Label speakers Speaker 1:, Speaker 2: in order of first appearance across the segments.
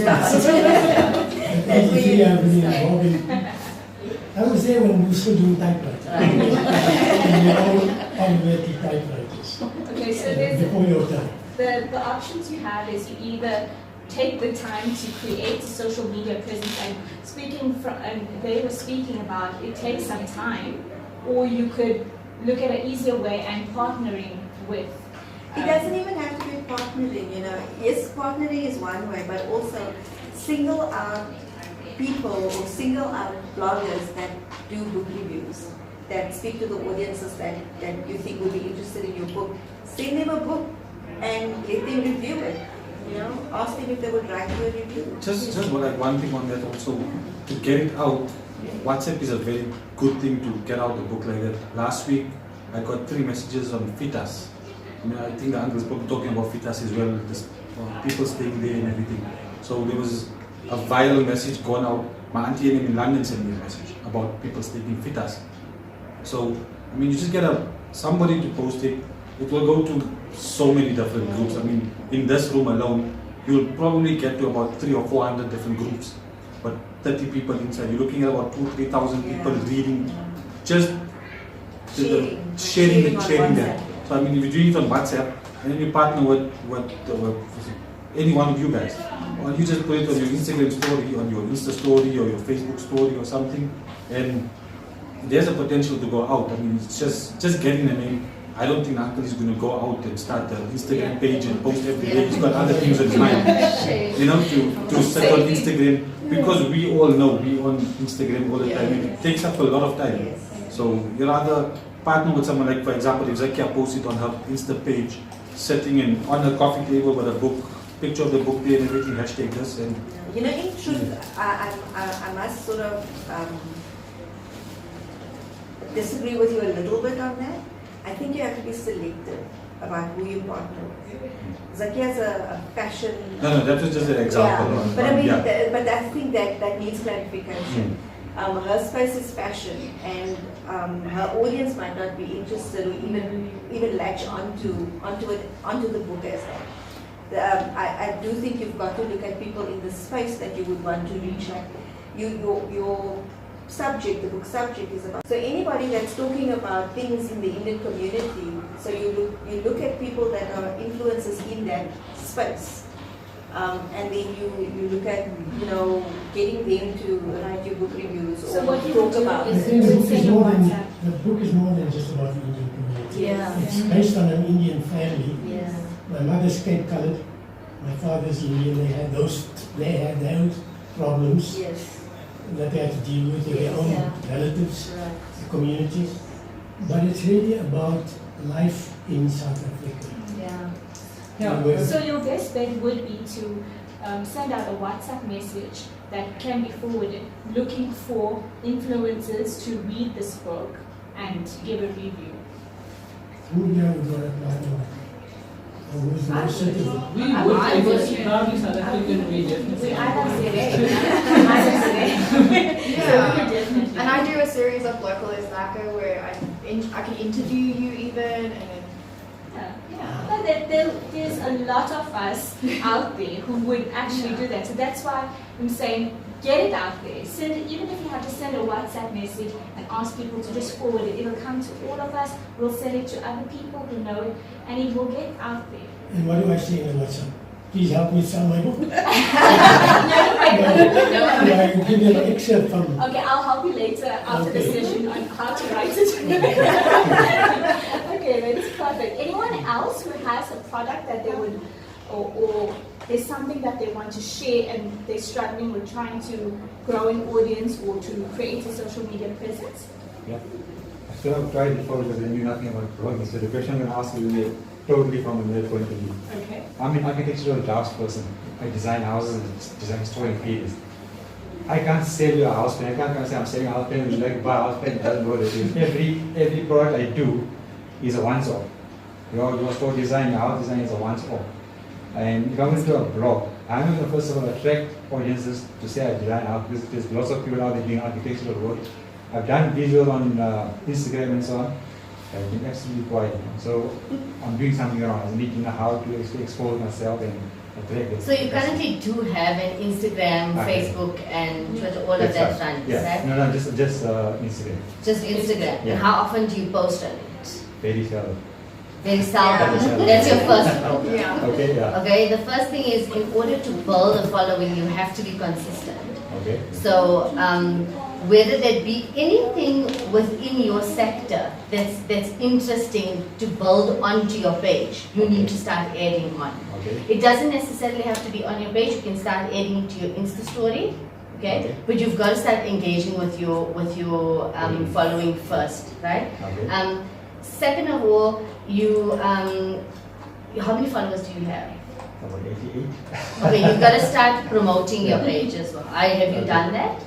Speaker 1: That's where you involved in. I was there when we were still doing typewriters. And they're all automatic typewriters.
Speaker 2: Okay, so there's
Speaker 1: before your time.
Speaker 2: the options you have is you either take the time to create a social media presence, and they were speaking about it takes some time, or you could look at an easier way and partnering with.
Speaker 3: It doesn't even have to be partnering, you know. Yes, partnering is one way, but also single out people or single out bloggers that do book reviews, that speak to the audiences that you think will be interested in your book. Send them a book and let them review it. You know, ask them if they would write you a review.
Speaker 4: Just like one thing on that also, to get it out, WhatsApp is a very good thing to get out the book like that. Last week, I got 3 messages on FITAS. I mean, I think the uncle is probably talking about FITAS as well, just people staying there and everything. So there was a viral message gone out. My auntie in London sent me a message about people taking FITAS. So, I mean, you just get somebody to post it. It will go to so many different groups. I mean, in this room alone, you'll probably get to about 300 or 400 different groups. But 30 people inside, you're looking at about 2,000-3,000 people reading, just sharing that. So I mean, if you do it on WhatsApp, and then you partner with any one of you guys, or you just put it on your Instagram story, on your Insta story, or your Facebook story, or something, and there's a potential to go out. I mean, it's just getting a name. I don't think Uncle is going to go out and start an Instagram page and post every day. He's got other things in mind, you know, to set on Instagram, because we all know we on Instagram all the time. It takes up a lot of time. So you rather partner with someone like, for example, if Zakiyya posts it on her Insta page, sitting on her coffee table with a book, picture of the book there and everything, hashtag this. And
Speaker 3: you know, in truth, I must sort of disagree with you a little bit on that. I think you have to be selective about who you partner with. Zakiyya is a fashion.
Speaker 4: No, that was just an example.
Speaker 3: Yeah, but I mean, but I think that needs clarification. Her space is fashion, and her audience might not be interested or even latch onto the book as that. I do think you've got to look at people in the space that you would want to reach out. Your subject, the book subject is about. So anybody that's talking about things in the Indian community, so you look at people that are influencers in that space. And then you look at, you know, getting them to write your book reviews or
Speaker 2: so what you
Speaker 3: talk
Speaker 2: do
Speaker 3: about.
Speaker 2: is
Speaker 1: The book is more than just about the Indian community.
Speaker 3: Yeah.
Speaker 1: It's based on an Indian family.
Speaker 3: Yeah.
Speaker 1: My mother's Cape Coloured, my father's Indian. They had those problems that they had to deal with their own relatives, the community. But it's really about life in South Africa.
Speaker 2: So your best bet would be to send out a WhatsApp message that can be forwarded, looking for influencers to read this book and give a review.
Speaker 1: Who would reply to that? Or who is more suitable?
Speaker 5: I was probably South African region.
Speaker 6: Yeah, and I do a series of local Islaka where I can interview you even, and
Speaker 2: But there's a lot of us out there who would actually do that. So that's why I'm saying get it out there. Send it, even if you have to send a WhatsApp message and ask people to just forward it. It'll come to all of us. We'll send it to other people who know it, and it will get out there.
Speaker 1: And what do I say in WhatsApp? Please help me sell my book.
Speaker 2: No.
Speaker 1: I can give you an excerpt from.
Speaker 2: Okay, I'll help you later after the session on how to write it. Okay, that's perfect. Anyone else who has a product that they would, or there's something that they want to share and they're struggling with trying to grow an audience or to create a social media presence?
Speaker 7: Yeah. I should have tried before because I knew nothing about drawing. So the question I'm going to ask you is totally from a nerd point of view.
Speaker 2: Okay.
Speaker 7: I'm an architectural draftsperson. I design houses and design storing theaters. I can't sell you a house plan. I can't say I'm selling a house plan. Would you like to buy a house plan? It doesn't know what it is. Every product I do is a once-off. Your store design, your house design is a once-off. And if I'm going to do a blog, I'm going to first of all attract audiences to say I design out because there's lots of people out there doing architectural work. I've done visual on Instagram and so on. I've been absolutely quiet. So I'm doing something wrong. I need to know how to expose myself and attract it.
Speaker 8: So you currently do have an Instagram,
Speaker 7: Okay.
Speaker 8: Facebook, and Twitter, all of
Speaker 7: That's
Speaker 8: that
Speaker 7: right.
Speaker 8: runs,
Speaker 7: Yeah.
Speaker 8: right?
Speaker 7: No, just Instagram.
Speaker 8: Just Instagram.
Speaker 7: Yeah.
Speaker 8: And how often do you post on it?
Speaker 7: Very seldom.
Speaker 8: Very seldom.
Speaker 7: Yeah.
Speaker 8: That's your first problem.
Speaker 6: Yeah.
Speaker 7: Okay, yeah.
Speaker 8: Okay, the first thing is, in order to build a following, you have to be consistent.
Speaker 7: Okay.
Speaker 8: So whether that be anything within your sector that's interesting to build onto your page, you need to start adding on.
Speaker 7: Okay.
Speaker 8: It doesn't necessarily have to be on your page. You can start adding it to your Insta story, okay? But you've got to start engaging with your following first, right?
Speaker 7: Okay.
Speaker 8: Second of all, you how many followers do you have?
Speaker 7: About 88.
Speaker 8: Okay, you've got to start promoting your page as well. Have you done that?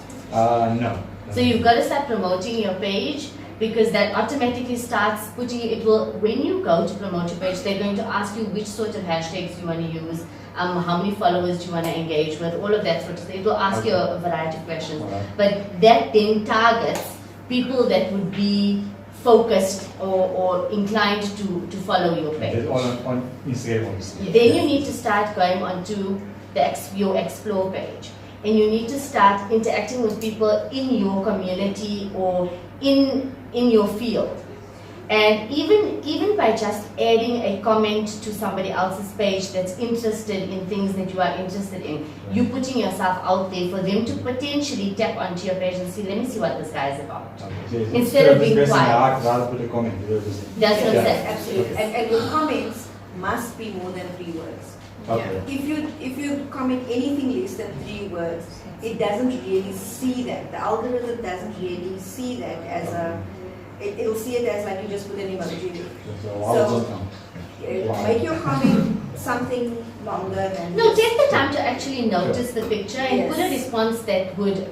Speaker 7: No.
Speaker 8: So you've got to start promoting your page, because that automatically starts putting it will, when you go to promote your page, they're going to ask you which sort of hashtags you want to use, how many followers do you want to engage with, all of that sort of thing. It will ask you a variety of questions.
Speaker 7: Alright.
Speaker 8: But that then targets people that would be focused or inclined to follow your page.
Speaker 7: That's all on Instagram obviously.
Speaker 8: Then you need to start going onto your explore page, and you need to start interacting with people in your community or in your field. And even by just adding a comment to somebody else's page that's interested in things that you are interested in, you putting yourself out there for them to potentially tap onto your page and see, let me see what this guy is about.
Speaker 7: Okay. So
Speaker 8: Instead of being
Speaker 7: pressing
Speaker 8: quiet.
Speaker 7: hard, rather put a comment.
Speaker 8: That's what I'm
Speaker 7: Yeah.
Speaker 8: saying.
Speaker 3: Absolutely. And your comments must be more than 3 words.
Speaker 7: Okay.
Speaker 3: If you comment anything less than 3 words, it doesn't really see that. The algorithm doesn't really see that as a. It'll see it as like you just put an emoji.
Speaker 7: So, Wow.
Speaker 3: Make your comment something longer than.
Speaker 8: No, take the time to actually notice the picture and put a
Speaker 3: Yes.
Speaker 8: response that would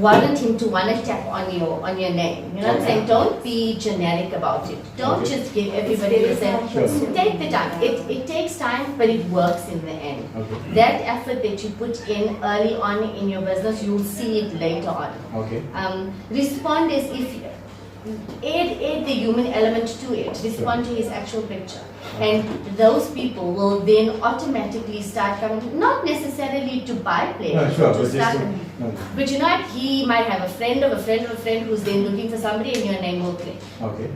Speaker 8: warrant him to want to tap on your name. You know what I'm saying? Don't be generic about it. Don't
Speaker 7: Okay.
Speaker 8: just give everybody the same.
Speaker 7: Sure.
Speaker 8: Take the time. It takes time, but it works in the end.
Speaker 7: Okay.
Speaker 8: That effort that you put in early on in your business, you'll see it later on.
Speaker 7: Okay.
Speaker 8: Respond as if add the human element to it. Respond to his actual picture, and those people will then automatically start coming. Not necessarily to buy
Speaker 7: No,
Speaker 8: players,
Speaker 7: sure,
Speaker 8: to
Speaker 7: but
Speaker 8: start.
Speaker 7: just no.
Speaker 8: But you know what? He might have a friend of a friend of a friend who's then looking for somebody, and your name will click.
Speaker 7: Okay.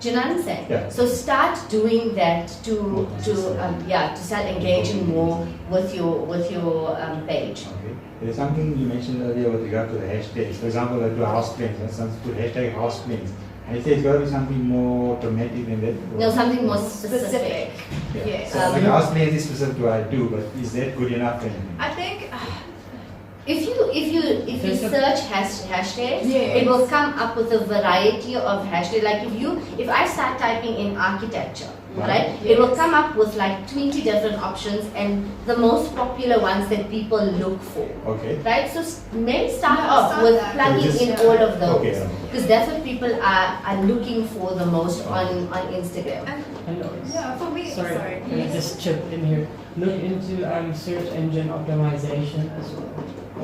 Speaker 8: Do you know what I'm saying?
Speaker 7: Yeah.
Speaker 8: So start doing that
Speaker 7: More
Speaker 8: to start engaging more with your page.
Speaker 7: Okay. There's something you mentioned earlier with regard to the hashtags. For example, I do house plans, and some put hashtag house plans. And it says it's got to be something more dramatic than that.
Speaker 8: No, something more specific.
Speaker 7: Yeah.
Speaker 6: Yes.
Speaker 7: So like house plans is specific to what I do, but is that good enough?
Speaker 6: I think
Speaker 8: If you search hashtags,
Speaker 6: Yeah.
Speaker 8: it will come up with a variety of hashtags. Like if I start typing in architecture, right? It will come up with like 20 different options and the most popular ones that people look for.
Speaker 7: Okay.
Speaker 8: Right? So maybe start
Speaker 6: Yeah,
Speaker 8: off
Speaker 6: start
Speaker 8: with
Speaker 6: that.
Speaker 8: plugging
Speaker 7: So
Speaker 8: in
Speaker 6: just-
Speaker 8: all of those.
Speaker 7: Okay.
Speaker 8: Because that's what people are looking for the most on Instagram.
Speaker 5: Hello.
Speaker 6: yeah, for me,
Speaker 5: Sorry,
Speaker 6: sorry.
Speaker 5: can I just chip in here? Look into search engine optimization as well.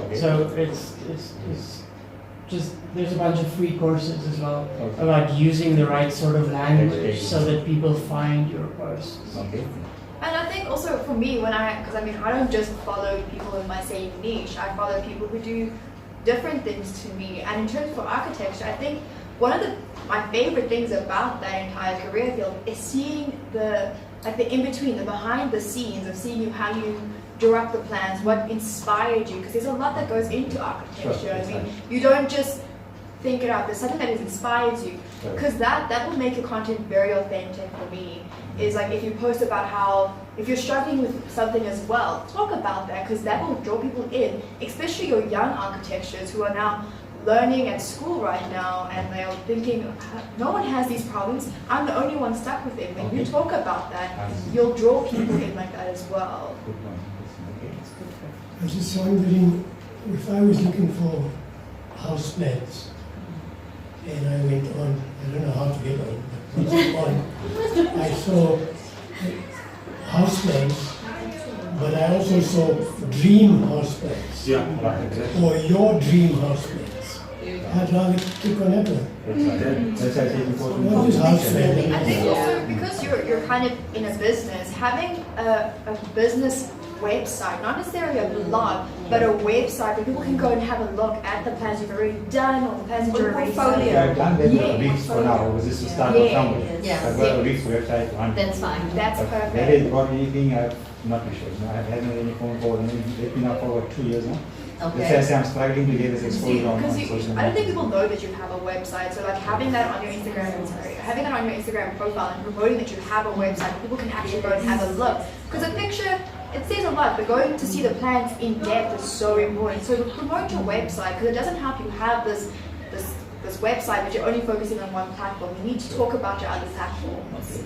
Speaker 7: Okay.
Speaker 5: So it's just there's a bunch of free courses as well
Speaker 7: Okay.
Speaker 5: about using the right sort of language
Speaker 7: Okay.
Speaker 5: so that people find your posts.
Speaker 7: Okay.
Speaker 6: And I think also for me, because I don't just follow people in my same niche. I follow people who do different things to me. And in terms for architecture, I think one of my favorite things about that entire career field is seeing the in between, the behind the scenes of seeing how you draw up the plans, what inspired you, because there's a lot that goes into architecture.
Speaker 7: Sure,
Speaker 6: I mean,
Speaker 7: exactly.
Speaker 6: you don't just think it up. There's something that inspires you,
Speaker 7: Right.
Speaker 6: because that will make your content very authentic for me. Is like if you post about how, if you're struggling with something as well, talk about that, because that will draw people in, especially your young architects who are now learning at school right now, and they're thinking, no one has these problems, I'm the only one stuck with it. When you
Speaker 7: Okay.
Speaker 6: talk about that,
Speaker 7: I see.
Speaker 6: you'll draw people in like that as well.
Speaker 7: Good point. Okay.
Speaker 1: I was just wondering if I was looking for house plans and I went on, I don't know how to get on, but once on, I saw house plans, but I also saw dream house plans
Speaker 4: Yeah, right, exactly.
Speaker 1: or your dream house plans. I'd rather click on Apple.
Speaker 7: That's why I say before we
Speaker 1: What is house branding?
Speaker 6: I think also because you're kind of in a business, having a business website, not necessarily a blog, but a website where people can go and have a look at the plans you've already done or the plans you've already
Speaker 3: Portfolio.
Speaker 7: I've done that
Speaker 6: Yeah.
Speaker 7: for weeks for now, because this is start
Speaker 6: Yeah.
Speaker 7: of somewhere.
Speaker 8: Yeah.
Speaker 7: I've got a week's website on.
Speaker 8: That's fine.
Speaker 6: That's
Speaker 7: But
Speaker 6: perfect.
Speaker 7: whether it brought anything, I'm not too sure. No, I haven't had any phone calls. They've been up for about 2 years now. That's why I
Speaker 8: Okay.
Speaker 7: say I'm struggling to get this exposure on
Speaker 6: Because
Speaker 7: social media.
Speaker 6: I don't think people know that you have a website. So like having that on your Instagram, having that on your Instagram profile and promoting that you have a website, people can actually go and have a look. Because a picture, it says a lot, but going to see the plans in depth is so important. So promote your website because it doesn't help you have this website, but you're only focusing on one platform. You need to talk about your other platforms.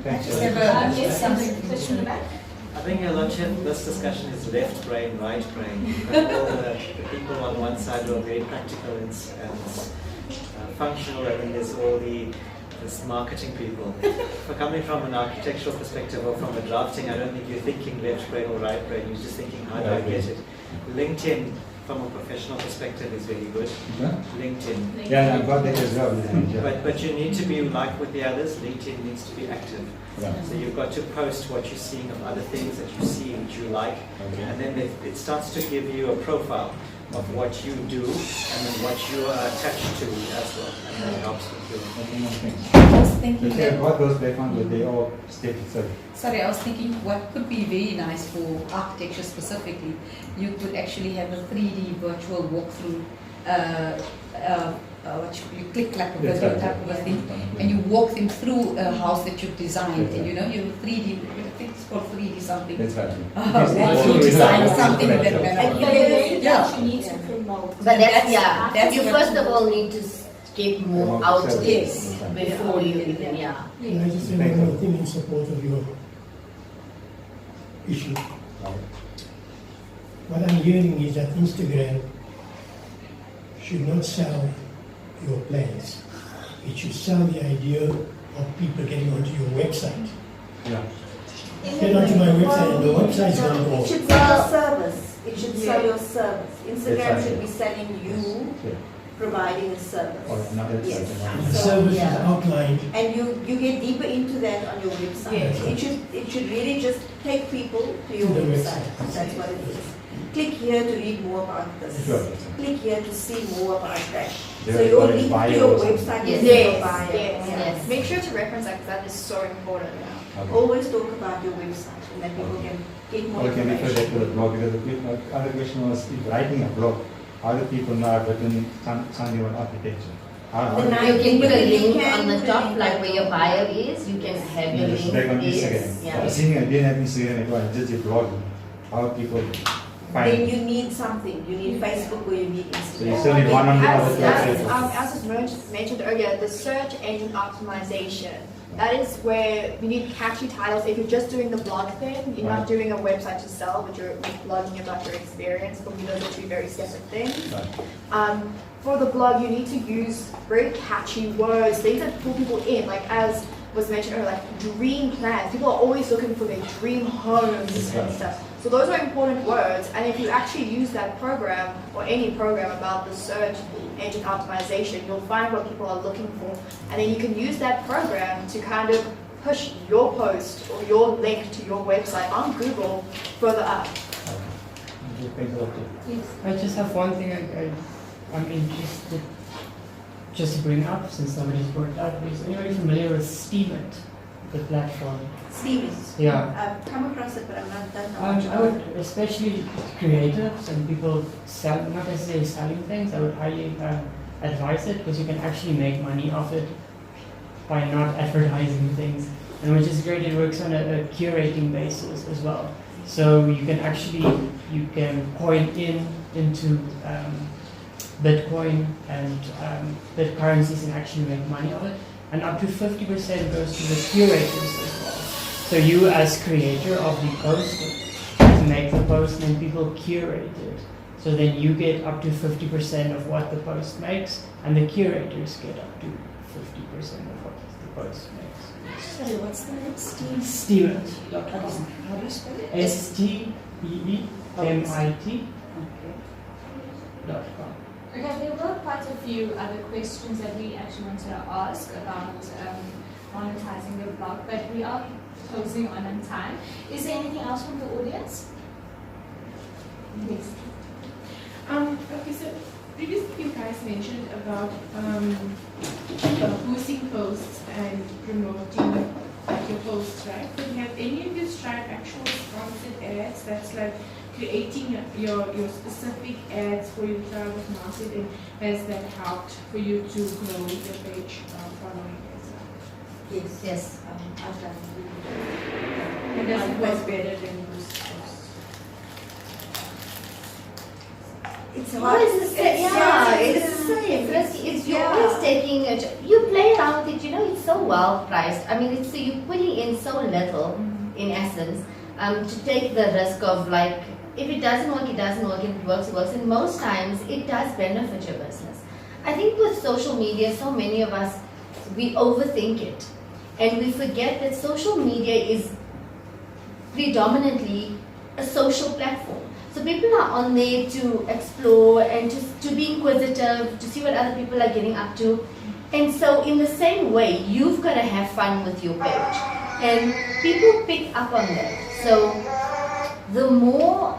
Speaker 7: Thanks.
Speaker 2: Yes, something, question in the back.
Speaker 9: I think a lot of this discussion is left brain, right brain. You've got all the people on one side who are very practical and functional, and then there's all this marketing people. For coming from an architectural perspective or from a drafting, I don't think you're thinking left brain or right brain. You're just thinking, how do I get it? LinkedIn, from a professional perspective, is very good.
Speaker 7: Yeah.
Speaker 9: LinkedIn.
Speaker 7: Yeah, I've got that as well.
Speaker 9: But you need to be like with the others. LinkedIn needs to be active.
Speaker 7: Yeah.
Speaker 9: So you've got to post what you're seeing of other things that you see which you like,
Speaker 7: Okay.
Speaker 9: and then it starts to give you a profile of what you do and then what you are attached to as well, and that helps with you.
Speaker 10: I was thinking
Speaker 7: Let's say I've
Speaker 10: that,
Speaker 7: got those backgrounds, but they all stated, sorry.
Speaker 10: sorry, I was thinking what could be very nice for architecture specifically. You could actually have a 3D virtual walkthrough. You click like a
Speaker 7: Yes,
Speaker 10: virtual
Speaker 7: right.
Speaker 10: type of a thing, and you walk them through a house that you've designed.
Speaker 7: Yes,
Speaker 10: And you know, you 3D. I think it's called 3D something.
Speaker 7: That's right.
Speaker 10: Walkthrough design or something that kind
Speaker 2: And
Speaker 10: of.
Speaker 2: that you need to promote.
Speaker 8: But that's,
Speaker 10: that's
Speaker 8: you
Speaker 10: what-
Speaker 8: first of all need to get more out there
Speaker 10: Yes.
Speaker 8: before you even, yeah.
Speaker 1: Can I just say one more thing in support of your issue? What I'm hearing is that Instagram should not sell your plans. It should sell the idea of people getting onto your website.
Speaker 7: Yeah.
Speaker 1: Get onto my website and the website's going to
Speaker 3: It
Speaker 1: go.
Speaker 3: should sell your service. It should sell your service. Instagram
Speaker 7: That's
Speaker 3: should
Speaker 7: right.
Speaker 3: be selling you,
Speaker 7: Yeah.
Speaker 3: providing a service.
Speaker 7: Or another
Speaker 3: Yes.
Speaker 1: The
Speaker 3: So,
Speaker 1: service is
Speaker 3: yeah.
Speaker 1: outlined.
Speaker 3: And you get deeper into that on your website.
Speaker 1: Yes.
Speaker 3: It should really just take people to your
Speaker 1: To the
Speaker 3: website.
Speaker 1: website.
Speaker 3: That's what it is. Click here to read more about this.
Speaker 7: Sure.
Speaker 3: Click here to see more about that.
Speaker 7: There
Speaker 3: So
Speaker 7: is
Speaker 3: your
Speaker 7: one
Speaker 3: link to
Speaker 7: bio
Speaker 3: your
Speaker 7: or something.
Speaker 3: website
Speaker 8: Yes.
Speaker 3: is your
Speaker 6: Yes,
Speaker 3: bio.
Speaker 6: yes,
Speaker 3: Yeah.
Speaker 8: yes.
Speaker 6: Make sure to reference that because that is so important.
Speaker 7: Okay.
Speaker 3: Always talk about your website and that people can get more
Speaker 7: Okay, refer that to
Speaker 3: information.
Speaker 7: the blog, because the other question was, if writing a blog, how do people know I've written something about architecture? How
Speaker 3: The
Speaker 7: do
Speaker 3: night-
Speaker 8: You can put a
Speaker 3: You
Speaker 8: link
Speaker 3: can
Speaker 8: on the
Speaker 3: put a
Speaker 8: top,
Speaker 3: link
Speaker 8: like
Speaker 3: on
Speaker 8: where your
Speaker 3: top.
Speaker 8: bio is. You can have your
Speaker 7: Just
Speaker 8: link.
Speaker 7: back on
Speaker 8: Yes,
Speaker 7: Instagram.
Speaker 8: yeah.
Speaker 7: Assuming I didn't have Instagram at all, I just did blogging. How do people
Speaker 3: Then
Speaker 7: find?
Speaker 3: you need something. You need Facebook or you need
Speaker 7: So you
Speaker 3: Instagram.
Speaker 7: still need one on the other
Speaker 6: As
Speaker 7: platform.
Speaker 6: was mentioned earlier, the search engine optimization. That is where you need catchy titles. If you're just doing the blog thing, you're not doing a website to sell, but you're blogging about your experience. For me, those are two very separate things.
Speaker 7: Right.
Speaker 6: For the blog, you need to use very catchy words, things that pull people in, like as was mentioned earlier, like dream plans. People are always looking for their dream homes and stuff. So those are important words, and if you actually use that program or any program about the search engine optimization, you'll find what people are looking for, and then you can use that program to kind of push your post or your link to your website on Google further up.
Speaker 7: Okay, thanks a lot.
Speaker 5: I just have one thing I'm interested just to bring up since somebody's brought it up. Is anybody familiar with Steemit, the platform?
Speaker 3: Steven.
Speaker 5: Yeah.
Speaker 3: I've come across it, but I'm not that much
Speaker 5: I
Speaker 3: about
Speaker 5: would,
Speaker 3: it.
Speaker 5: especially creatives and people not necessarily selling things, I would highly advise it because you can actually make money off it by not advertising things. And which is great, it works on a curating basis as well. So you can coin into Bitcoin and bit currencies and actually make money of it. And up to 50% goes to the curators as well. So you as creator of the post make the post and then people curate it. So then you get up to 50% of what the post makes and the curators get up to 50% of what the post makes.
Speaker 10: Sorry, what's the name? Steve?
Speaker 5: Steemit.
Speaker 10: How do you spell it?
Speaker 5: STEEMIT.com.
Speaker 2: Okay, there were quite a few other questions that we actually wanted to ask about monetizing the blog, but we are closing on time. Is there anything else from the audience? Yes.
Speaker 11: Okay, so previously you guys mentioned about boosting posts and promoting your posts, right? But have any of you tried actual sponsored ads? That's like creating your specific ads for your target market, and has that helped for you to grow your page following as well?
Speaker 8: Yes.
Speaker 11: I've done it. And does it work better than boost posts?
Speaker 3: It's
Speaker 8: Well,
Speaker 3: hard.
Speaker 8: it's the same. Yeah, it's the same. It's you're always taking it. You play around with it. You know, it's so well priced. I mean, it's so you're putting in so little, in essence, to take the risk of like, if it doesn't work, it doesn't work. If it works, it works. And most times, it does benefit your business. I think with social media, so many of us, we overthink it, and we forget that social media is predominantly a social platform. So people are on there to explore and to be inquisitive, to see what other people are getting up to. And so in the same way, you've got to have fun with your page. And people pick up on that. So the more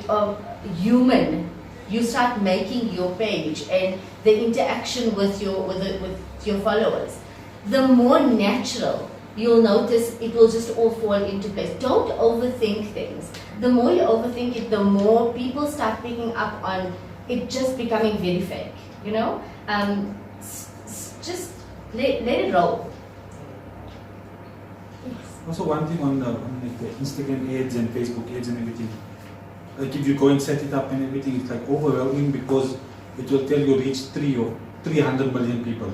Speaker 8: of human you start making your page and the interaction with your followers, the more natural you'll notice it will just all fall into place. Don't overthink things. The more you overthink it, the more people start picking up on it just becoming very fake, you know? Just let it roll.
Speaker 4: Also, one thing on the Instagram ads and Facebook ads and everything, like if you go and set it up and everything, it's like overwhelming because it will tell you reach 300 million people.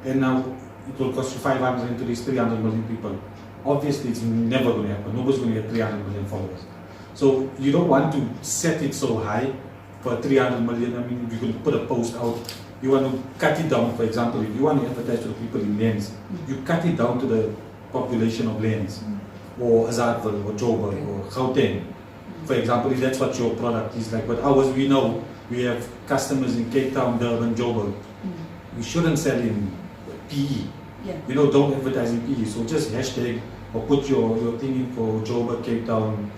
Speaker 4: And now it will cost you 500 to reach 300 million people. Obviously, it's never going to happen. Nobody's going to get 300 million followers. So you don't want to set it so high for 300 million. I mean, if you're going to put a post out, you want to cut it down. For example, if you want to advertise to the people in lanes, you cut it down to the population of lanes, or Azadville, or Joburg, or Gauteng. For example, if that's what your product is like. But ours, we know we have customers in Cape Town, Durban, Joburg. We shouldn't sell in PE. You know, don't advertise in PE. So just hashtag or put your thing in for Joburg, Cape Town,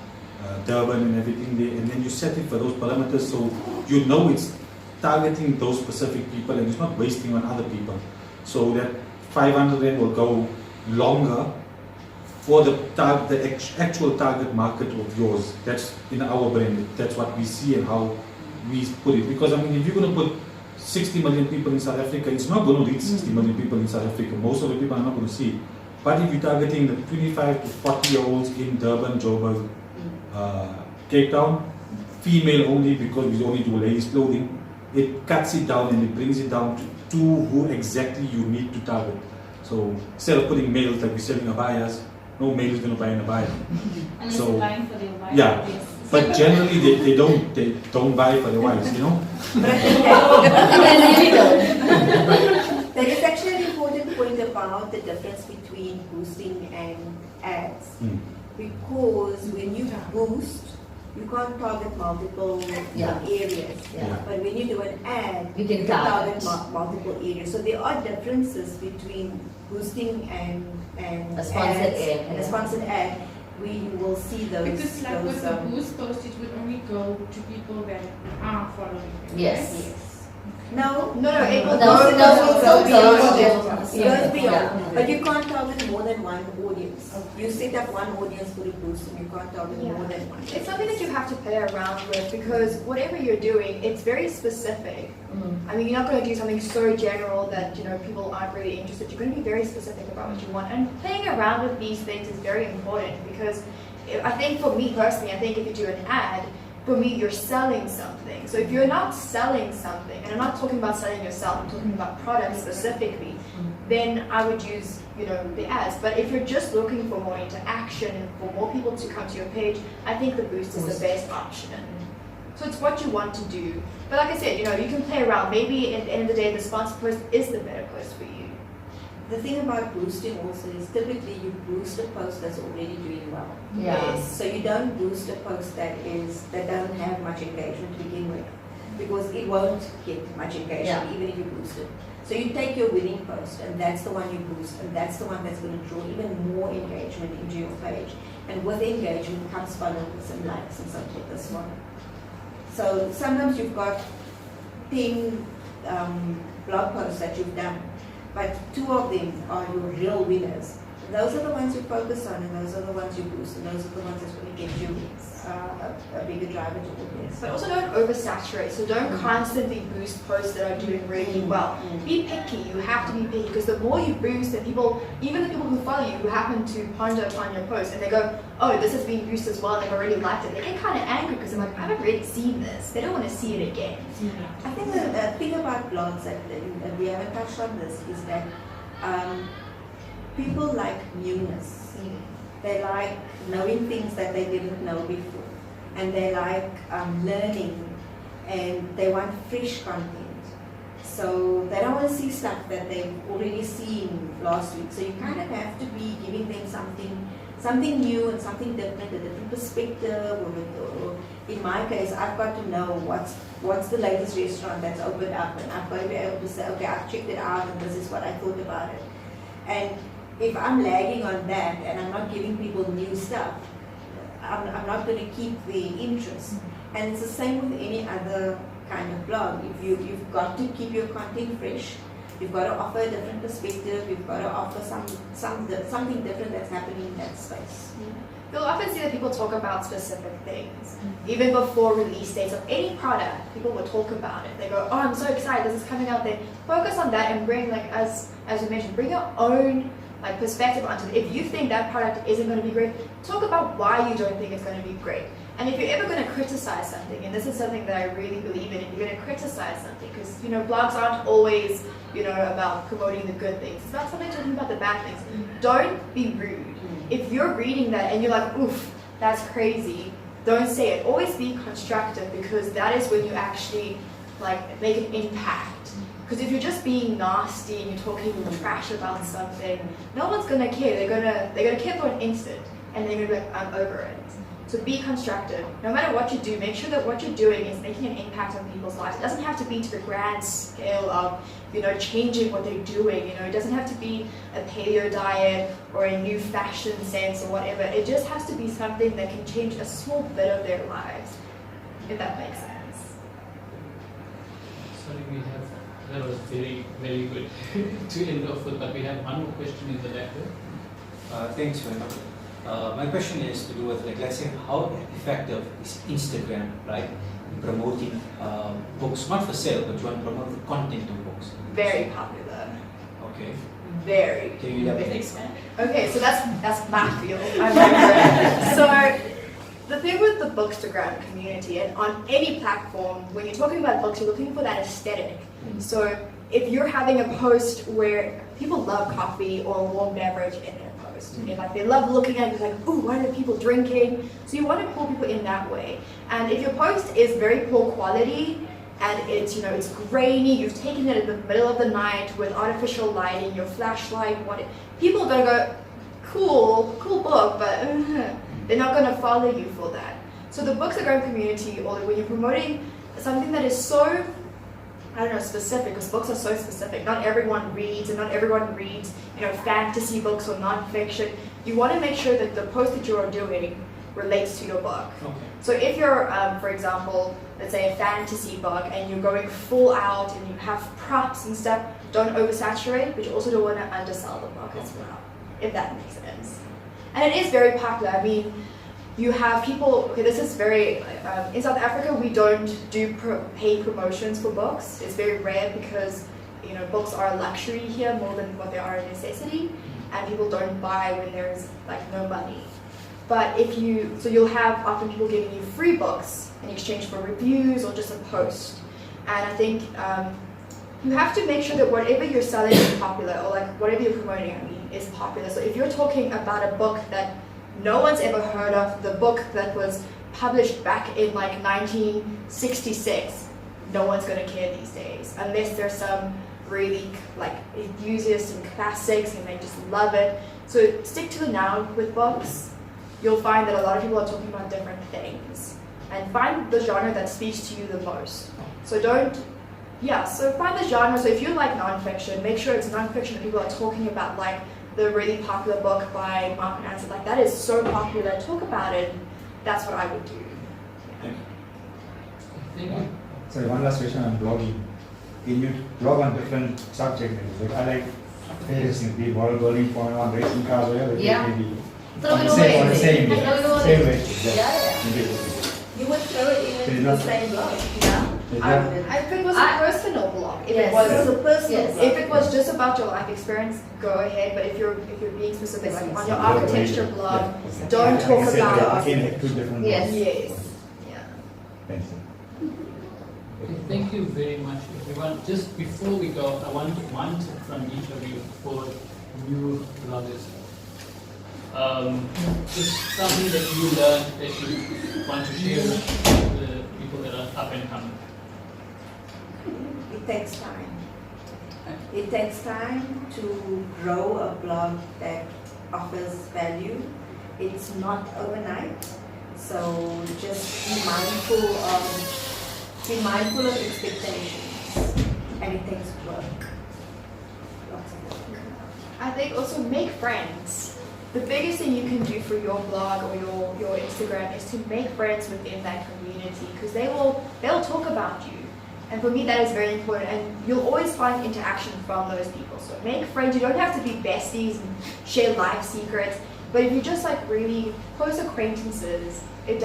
Speaker 4: Durban and everything there, and then you set it for those parameters so you know it's targeting those specific people and it's not wasting on other people. So that 500 Rand will go longer for the actual target market of yours. That's in our brand. That's what we see and how we put it. Because I mean, if you're going to put 60 million people in South Africa, it's not going to reach 60 million people in South Africa. Most of the people are not going to see it. But if you're targeting the 25 to 40-year-olds in Durban, Joburg, Cape Town, female only because we only do ladies clothing, it cuts it down and it brings it down to who exactly you need to target. So instead of putting males like we're selling abayas, no male is going to buy an abaya.
Speaker 2: Unless
Speaker 4: So
Speaker 2: they're buying for their wife.
Speaker 4: yeah,
Speaker 2: Yes.
Speaker 4: but generally they don't buy for their wives, you know.
Speaker 3: There is actually an important point about the difference between boosting and ads. Because when you boost, you can't target multiple areas. But when you do an ad,
Speaker 8: you can
Speaker 3: target multiple areas. So there are differences between boosting and
Speaker 8: a sponsored
Speaker 3: ads,
Speaker 8: ad.
Speaker 3: and a sponsored ad, where you will see those.
Speaker 11: Because like with the boost post, it would only go to people that are following them.
Speaker 8: Yes.
Speaker 11: Right?
Speaker 3: No,
Speaker 11: it will
Speaker 3: goes beyond. But you can't target more than one audience. You set up one audience for the boost and you can't target more than one.
Speaker 6: It's something that you have to play around with because whatever you're doing, it's very specific. I mean, you're not going to do something so general that, you know, people aren't really interested. You're going to be very specific about what you want. And playing around with these things is very important because I think for me personally, I think if you do an ad, for me, you're selling something. So if you're not selling something, and I'm not talking about selling yourself, I'm talking about products specifically, then I would use, you know, the ads. But if you're just looking for more interaction and for more people to come to your page, I think the boost is the best option. So it's what you want to do. But like I said, you know, you can play around. Maybe at the end of the day, the sponsored post is the better post for you.
Speaker 3: The thing about boosting also is typically you boost a post that's already doing well.
Speaker 8: Yes.
Speaker 3: So you don't boost a post that doesn't have much engagement to begin with. because it won't get much engagement even if you boost it. So you take your winning post, and that's the one you boost, and that's the one that's going to draw even more engagement into your page. And with engagement comes followers and likes and so forth as well. So sometimes you've got 10 blog posts that you've done, but 2 of them are your real winners. And those are the ones you focus on, and those are the ones you boost, and those are the ones that's going to get you a bigger driver to audience.
Speaker 6: But also don't oversaturate, so don't constantly boost posts that are doing really well. Be picky, you have to be picky, because the more you boost, and people, even the people who follow you, who happen to ponder upon your post, and they go, oh, this has been boosted as well, and they've already liked it, they get kind of angry, because they're like, I haven't really seen this. They don't want to see it again.
Speaker 3: I think the thing about blogs, and we haven't touched on this, is that people like newness. They like knowing things that they didn't know before. And they like learning, and they want fresh content. So they don't want to see stuff that they've already seen last week. So you kind of have to be giving them something new and something different, a different perspective. Or in my case, I've got to know what's the latest restaurant that's opened up, and I've got to be able to say, okay, I've checked it out, and this is what I thought about it. And if I'm lagging on that and I'm not giving people new stuff, I'm not going to keep the interest. And it's the same with any other kind of blog. If you've got to keep your content fresh, you've got to offer a different perspective, you've got to offer something different that's happening in that space.
Speaker 6: You'll often see that people talk about specific things. Even before release dates of any product, people will talk about it. They go, oh, I'm so excited, this is coming out there. Focus on that and bring, like, as you mentioned, bring your own perspective onto it. If you think that product isn't going to be great, talk about why you don't think it's going to be great. And if you're ever going to criticize something, and this is something that I really believe in, if you're going to criticize something, because blogs aren't always about promoting the good things. It's about sometimes talking about the bad things. Don't be rude. If you're reading that and you're like, oof, that's crazy, don't say it. Always be constructive, because that is when you actually make an impact. Because if you're just being nasty and you're talking trash about something, no one's gonna care. They're gonna care for an instant, and they're gonna be like, I'm over it. So be constructive. No matter what you do, make sure that what you're doing is making an impact on people's lives. It doesn't have to be to the grand scale of changing what they're doing. It doesn't have to be a paleo diet or a new fashion sense or whatever. It just has to be something that can change a small bit of their lives, if that makes sense.
Speaker 12: Sorry, that was very, very good to end off with, but we have one more question in the back there.
Speaker 13: Thanks, man. My question is to do with, let's say, how effective is Instagram, right, in promoting books, not for sale, but you want to promote the content of books?
Speaker 6: Very popular.
Speaker 13: Okay.
Speaker 6: Very.
Speaker 13: Can you elaborate?
Speaker 6: Okay, so that's my field. So the thing with the Bookstagram community, and on any platform, when you're talking about books, you're looking for that aesthetic. So if you're having a post where people love coffee or a warm beverage in their post, and they love looking at it, like, ooh, what are people drinking? So you want to pull people in that way. And if your post is very poor quality, and it's it's grainy, you've taken it in the middle of the night with artificial lighting, your flashlight, people are gonna go, cool book, but they're not gonna follow you for that. So the Bookstagram community, or when you're promoting something that is so, specific, because books are so specific. Not everyone reads, and not everyone reads, fantasy books or non-fiction. You want to make sure that the post that you are doing relates to your book. Okay. So if you're, for example, let's say a fantasy book, and you're going full out, and you have props and stuff, don't oversaturate, but you also don't want to undersell the book as well, if that makes sense. And it is very popular. I mean, you have people, this is very, in South Africa, we don't do paid promotions for books. It's very rare because, books are a luxury here more than what they are a necessity, and people don't buy when there's no money. But you'll have often people giving you free books in exchange for reviews or just a post. And I think you have to make sure that whatever you're selling is popular, or whatever you're promoting, is popular. So if you're talking about a book that no one's ever heard of, the book that was published back in 1966, no one's going to care these days, unless there's some really enthusiasts and classics and they just love it. So stick to the now with books. You'll find that a lot of people are talking about different things. and find the genre that speaks to you the most. So so find the genre. So if you like non-fiction, make sure it's non-fiction that people are talking about, like the really popular book by Mark and Anson, like that is so popular, talk about it. That's what I would do.
Speaker 12: Thank you.
Speaker 7: Sorry, one last question on blogging. When you blog on different subjects, like I like various things, be bodybuilding, Formula 1, racing cars, whatever it
Speaker 8: Yeah.
Speaker 7: may be.
Speaker 8: Throw
Speaker 7: On
Speaker 8: it
Speaker 7: the same, on the
Speaker 8: away.
Speaker 7: same,
Speaker 8: Throw it away.
Speaker 7: same way.
Speaker 3: You would throw it in
Speaker 7: There's
Speaker 3: the
Speaker 7: nothing.
Speaker 3: same blog. Yeah. I wouldn't.
Speaker 6: If it was a personal blog, if
Speaker 8: Yes.
Speaker 6: it was
Speaker 3: It was a personal
Speaker 8: Yes.
Speaker 3: blog.
Speaker 6: if it was just about your life experience, go ahead. But if you're being specific, like on your architecture blog, don't talk about
Speaker 7: Two different
Speaker 8: Yes.
Speaker 6: yes, yeah.
Speaker 7: Thanks.
Speaker 12: Okay, thank you very much, everyone. Just before we go, I want one tip from each of you for new bloggers. Just something that you learned that you want to share with the people that are up and coming.
Speaker 3: It takes time. It takes time to grow a blog that offers value. It's not overnight. So just be mindful of expectations, and it takes work. Lots of work.
Speaker 6: I think also make friends. The biggest thing you can do for your blog or your Instagram is to make friends within that community, because they'll talk about you. And for me, that is very important. And you'll always find interaction from those people. So make friends. You don't have to be besties and share life secrets. But if you just like really close acquaintances, it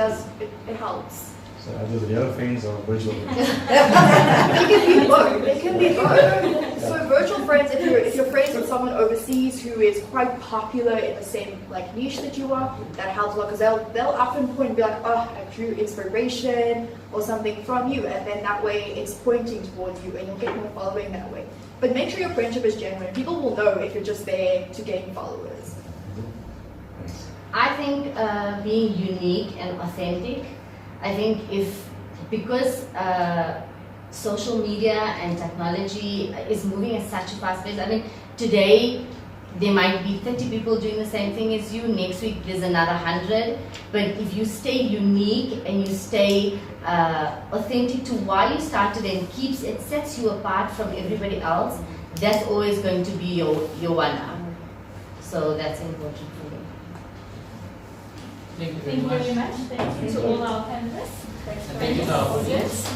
Speaker 6: helps.
Speaker 7: So are those real friends or virtual friends?
Speaker 6: It can be both. It can be both. So virtual friends, if you're friends with someone overseas who is quite popular in the same like niche that you are, that helps a lot, because they'll often point and be like, oh, I drew inspiration or something from you, and then that way it's pointing towards you, and you'll get more following that way. But make sure your friendship is genuine. People will know if you're just there to gain followers.
Speaker 8: I think being unique and authentic. I think because social media and technology is moving at such a fast pace. I mean, today there might be 30 people doing the same thing as you. Next week there's another 100. But if you stay unique and you stay authentic to why you started and it sets you apart from everybody else, that's always going to be your one-up. So that's important for me.
Speaker 12: Thank you
Speaker 2: Thank you very much. Thank you to all our panelists.
Speaker 12: Thank you to our
Speaker 2: audience.